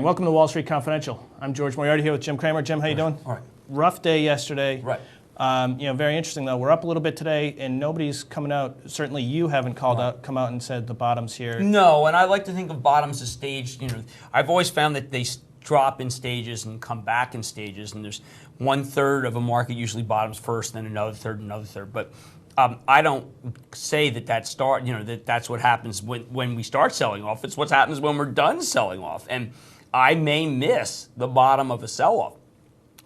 Welcome to Wall Street Confidential. I'm George Moriarty here with Jim Cramer. Jim, how you doing? All right. Rough day yesterday. Right. Very interesting though. We're up a little bit today, and nobody's coming out. Certainly, you haven't come out and said the bottom's here. No, and I like to think of bottoms as staged. I've always found that they drop in stages and come back in stages, and there's 1/3 of a market usually bottoms first, then another third. But I don't say that that's what happens when we start selling off. It's what happens when we're done selling off, and I may miss the bottom of a sell-off.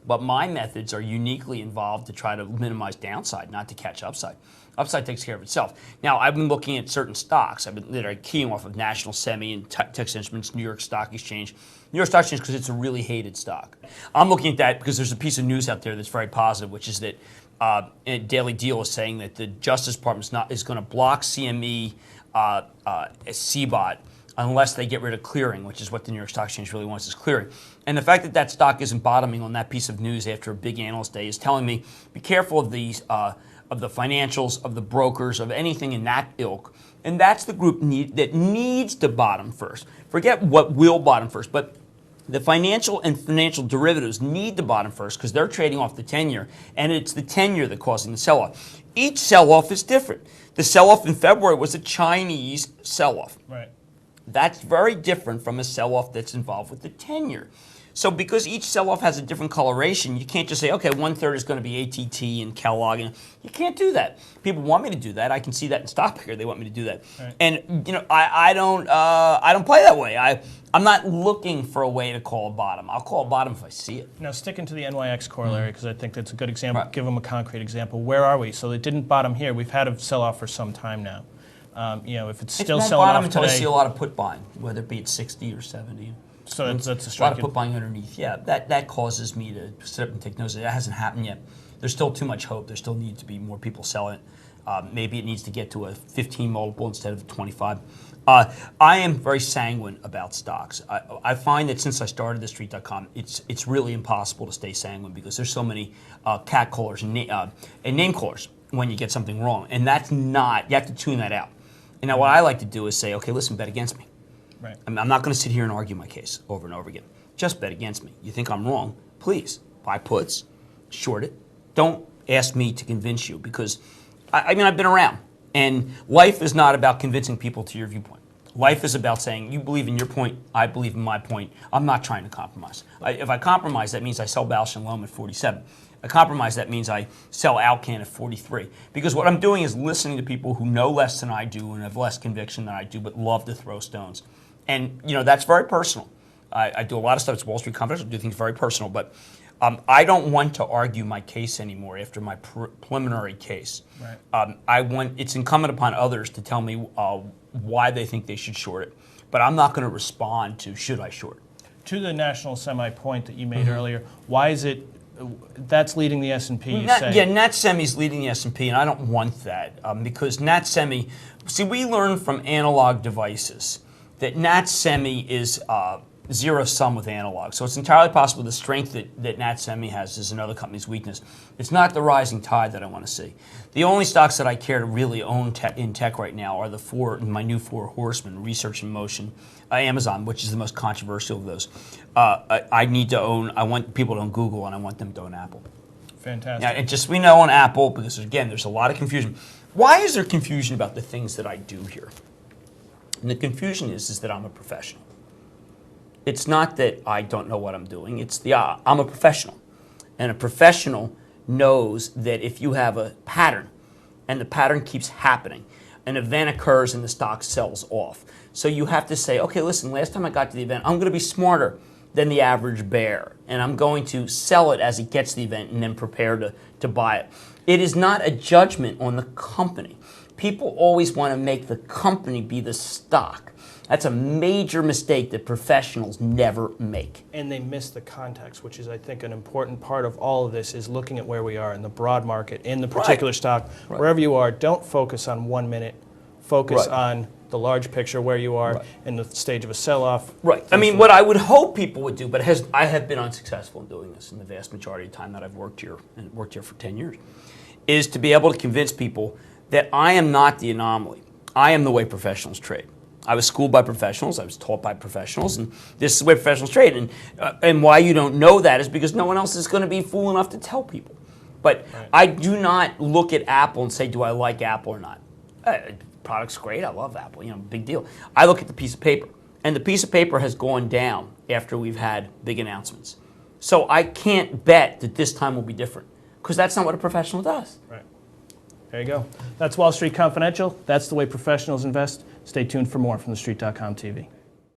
But my methods are uniquely involved to try to minimize downside, not to catch upside. Upside takes care of itself. Now, I've been looking at certain stocks. I've been keying off of National Semi and Texas Instruments, New York Stock Exchange. New York Stock Exchange because it's a really hated stock. I'm looking at that because there's a piece of news out there that's very positive, which is that Daily Deal is saying that the Justice Department is going to block CME CBOT unless they get rid of clearing, which is what the New York Stock Exchange really wants, is clearing. And the fact that that stock isn't bottoming on that piece of news after a big analyst day is telling me, be careful of these, of the financials, of the brokers, of anything in that ilk. And that's the group that needs to bottom first. Forget what will bottom first, but the financial and financial derivatives need to bottom first because they're trading off the 10-year, and it's the 10-year that's causing the sell-off. Each sell-off is different. The sell-off in February was a Chinese sell-off. Right. That's very different from a sell-off that's involved with the 10-year. So because each sell-off has a different coloration, you can't just say, okay, 1/3 is going to be ATT and Kellogg. And you can't do that. People want me to do that. I can see that in stock picker. They want me to do that. Right. And I don't play that way. I'm not looking for a way to call a bottom. I'll call a bottom if I see it. Now, sticking to the NYX corollary, because I think that's a good example. Right. Give them a concrete example. Where are we? So it didn't bottom here. We've had a sell-off for some time now. If it's still selling off until today, I see a lot of put buying, whether it be at 60 or 70. So that's a lot of put buying underneath. Yeah, that causes me to sit up and take notice. That hasn't happened yet. There's still too much hope. There still needs to be more people selling it. Maybe it needs to get to a 15 multiple instead of 25. I am very sanguine about stocks. I find that since I started TheStreet.com, it's really impossible to stay sanguine because there's so many cat callers and name callers when you get something wrong, and that's not. You have to tune that out. And now what I like to do is say, okay, listen, bet against me. Right. I'm not going to sit here and argue my case over and over again. Just bet against me. You think I'm wrong? Please buy puts, short it. Don't ask me to convince you because, I've been around. And life is not about convincing people to your viewpoint. Life is about saying, you believe in your point, I believe in my point. I'm not trying to compromise. If I compromise, that means I sell Bausch & Lomb at 47. A compromise, that means I sell Alcan at 43. Because what I'm doing is listening to people who know less than I do and have less conviction than I do, but love to throw stones. And that's very personal. I do a lot of stuff. It's Wall Street Confidential. I do things very personal, but I don't want to argue my case anymore after my preliminary case. Right. It's incumbent upon others to tell me why they think they should short it, but I'm not going to respond to should I short. To the national semi point that you made earlier, why is it? That's leading the S&P, you say? Yeah, Nat Semi's leading the S&P, and I don't want that because Nat Semi, we learned from analog devices that Nat Semi is zero sum with analog. So it's entirely possible the strength that Nat Semi has is another company's weakness. It's not the rising tide that I want to see. The only stocks that I care to really own in tech right now are my new four horsemen, Research in Motion, Amazon, which is the most controversial of those. I need to own, I want people to own Google and I want them to own Apple. Fantastic. Now, and just we know on Apple, because again, there's a lot of confusion. Why is there confusion about the things that I do here? And the confusion is that I'm a professional. It's not that I don't know what I'm doing. It's I'm a professional. And a professional knows that if you have a pattern and the pattern keeps happening, an event occurs and the stock sells off. So you have to say, okay, listen, last time I got to the event, I'm going to be smarter than the average bear. And I'm going to sell it as it gets to the event and then prepare to buy it. It is not a judgment on the company. People always want to make the company be the stock. That's a major mistake that professionals never make. And they miss the context, which is, I think, an important part of all of this, is looking at where we are in the broad market, in the particular stock, wherever you are. Don't focus on 1 minute. Focus on the large picture, where you are in the stage of a sell-off. Right. I mean, what I would hope people would do, but I have been unsuccessful in doing this in the vast majority of the time that I've worked here, and worked here for 10 years, is to be able to convince people that I am not the anomaly. I am the way professionals trade. I was schooled by professionals. I was taught by professionals, and this is where professionals trade. And why you don't know that is because no one else is going to be fool enough to tell people. But I do not look at Apple and say, do I like Apple or not? Product's great. I love Apple. You know, big deal. I look at the piece of paper, and the piece of paper has gone down after we've had big announcements. So I can't bet that this time will be different because that's not what a professional does. Right. There you go. That's Wall Street Confidential. That's the way professionals invest. Stay tuned for more from TheStreet.com TV.